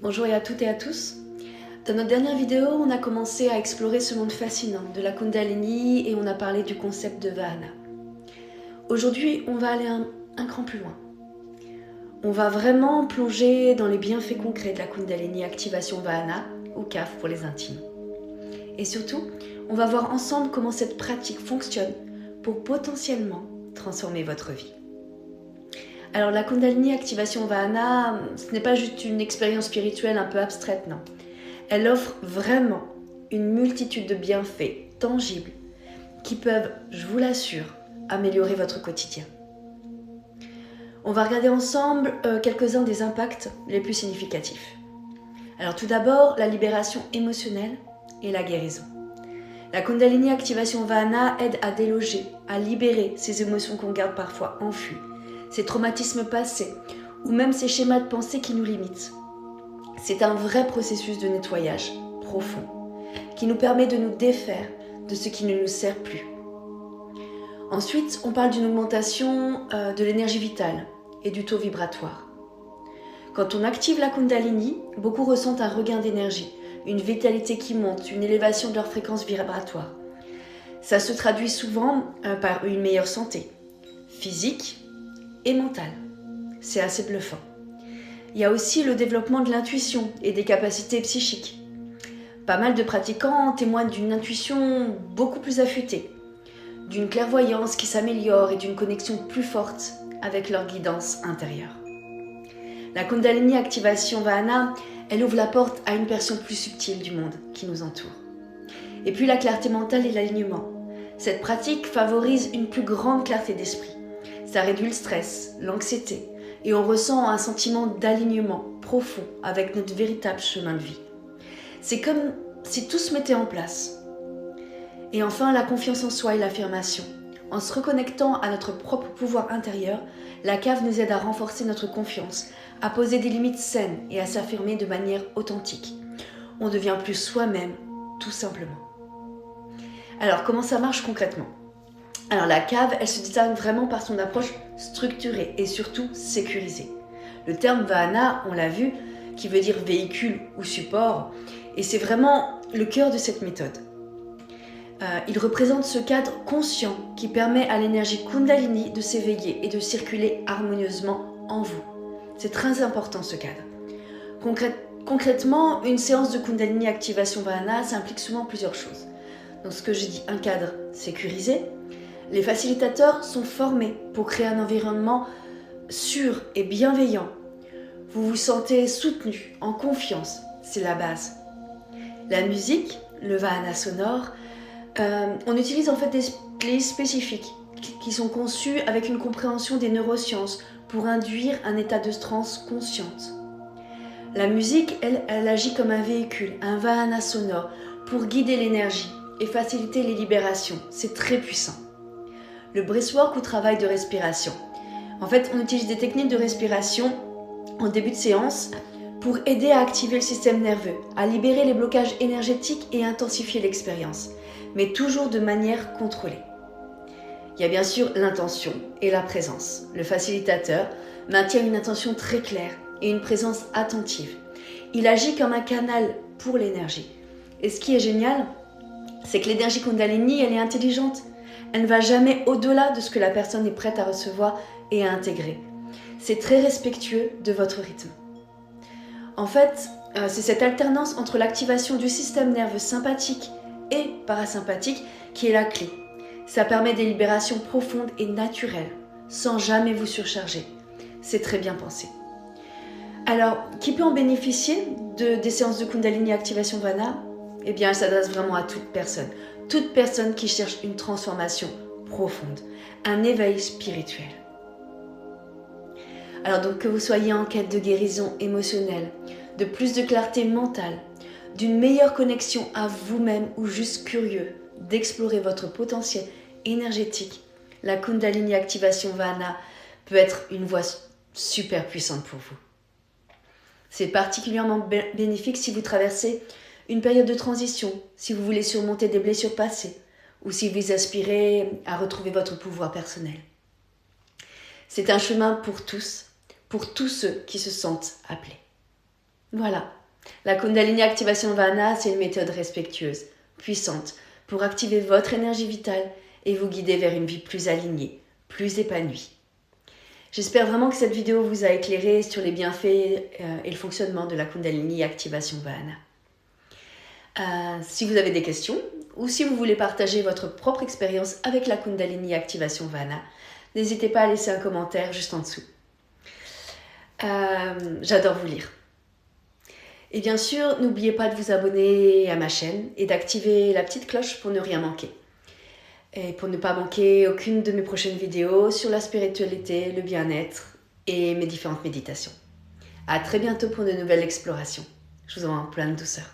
Bonjour à toutes et à tous. Dans notre dernière vidéo, on a commencé à explorer ce monde fascinant de la Kundalini et on a parlé du concept de Vahana. Aujourd'hui, on va aller un cran plus loin. On va vraiment plonger dans les bienfaits concrets de la Kundalini Activation Vahana, ou CAF pour les intimes. Et surtout, on va voir ensemble comment cette pratique fonctionne pour potentiellement transformer votre vie. Alors la Kundalini Activation Vahana, ce n'est pas juste une expérience spirituelle un peu abstraite, non. Elle offre vraiment une multitude de bienfaits tangibles qui peuvent, je vous l'assure, améliorer votre quotidien. On va regarder ensemble quelques-uns des impacts les plus significatifs. Alors tout d'abord, la libération émotionnelle et la guérison. La Kundalini Activation Vahana aide à déloger, à libérer ces émotions qu'on garde parfois enfuies, ces traumatismes passés ou même ces schémas de pensée qui nous limitent. C'est un vrai processus de nettoyage profond qui nous permet de nous défaire de ce qui ne nous sert plus. Ensuite, on parle d'une augmentation de l'énergie vitale et du taux vibratoire. Quand on active la Kundalini, beaucoup ressentent un regain d'énergie, une vitalité qui monte, une élévation de leur fréquence vibratoire. Ça se traduit souvent par une meilleure santé, physique et mentale. C'est assez bluffant. Il y a aussi le développement de l'intuition et des capacités psychiques. Pas mal de pratiquants témoignent d'une intuition beaucoup plus affûtée, d'une clairvoyance qui s'améliore et d'une connexion plus forte avec leur guidance intérieure. La Kundalini Activation Vahana, elle ouvre la porte à une version plus subtile du monde qui nous entoure. Et puis la clarté mentale et l'alignement. Cette pratique favorise une plus grande clarté d'esprit. Ça réduit le stress, l'anxiété, et on ressent un sentiment d'alignement profond avec notre véritable chemin de vie. C'est comme si tout se mettait en place. Et enfin, la confiance en soi et l'affirmation. En se reconnectant à notre propre pouvoir intérieur, la CAV nous aide à renforcer notre confiance, à poser des limites saines et à s'affirmer de manière authentique. On devient plus soi-même, tout simplement. Alors, comment ça marche concrètement ? Alors la cave, elle se distingue vraiment par son approche structurée et surtout sécurisée. Le terme Vahana, on l'a vu, qui veut dire véhicule ou support, et c'est vraiment le cœur de cette méthode. Il représente ce cadre conscient qui permet à l'énergie Kundalini de s'éveiller et de circuler harmonieusement en vous. C'est très important ce cadre. Concrètement, une séance de Kundalini Activation Vahana, ça implique souvent plusieurs choses. Donc ce que j'ai dit, un cadre sécurisé. Les facilitateurs sont formés pour créer un environnement sûr et bienveillant. Vous vous sentez soutenu, en confiance, c'est la base. La musique, le Vahana sonore, on utilise en fait des playlists spécifiques qui sont conçues avec une compréhension des neurosciences pour induire un état de transe consciente. La musique, elle agit comme un véhicule, un Vahana sonore pour guider l'énergie et faciliter les libérations. C'est très puissant. Le breathwork ou travail de respiration. En fait, on utilise des techniques de respiration en début de séance pour aider à activer le système nerveux, à libérer les blocages énergétiques et intensifier l'expérience, mais toujours de manière contrôlée. Il y a bien sûr l'intention et la présence. Le facilitateur maintient une intention très claire et une présence attentive. Il agit comme un canal pour l'énergie. Et ce qui est génial, c'est que l'énergie Kundalini, elle est intelligente. Elle ne va jamais au-delà de ce que la personne est prête à recevoir et à intégrer. C'est très respectueux de votre rythme. En fait, c'est cette alternance entre l'activation du système nerveux sympathique et parasympathique qui est la clé. Ça permet des libérations profondes et naturelles, sans jamais vous surcharger. C'est très bien pensé. Alors, qui peut en bénéficier des séances de Kundalini Activation Vahana ? Eh bien, elle s'adresse vraiment à toute personne qui cherche une transformation profonde, un éveil spirituel. Alors donc que vous soyez en quête de guérison émotionnelle, de plus de clarté mentale, d'une meilleure connexion à vous-même ou juste curieux d'explorer votre potentiel énergétique, la Kundalini Activation Vahana peut être une voie super puissante pour vous. C'est particulièrement bénéfique si vous traversez une période de transition, si vous voulez surmonter des blessures passées ou si vous aspirez à retrouver votre pouvoir personnel. C'est un chemin pour tous ceux qui se sentent appelés. Voilà. La Kundalini Activation Vana, c'est une méthode respectueuse, puissante, pour activer votre énergie vitale et vous guider vers une vie plus alignée, plus épanouie. J'espère vraiment que cette vidéo vous a éclairé sur les bienfaits et le fonctionnement de la Kundalini Activation Vana. Si vous avez des questions ou si vous voulez partager votre propre expérience avec la Kundalini Activation Vana, n'hésitez pas à laisser un commentaire juste en dessous. J'adore vous lire. Et bien sûr, n'oubliez pas de vous abonner à ma chaîne et d'activer la petite cloche pour ne rien manquer. Et pour ne pas manquer aucune de mes prochaines vidéos sur la spiritualité, le bien-être et mes différentes méditations. À très bientôt pour de nouvelles explorations. Je vous envoie plein de douceur.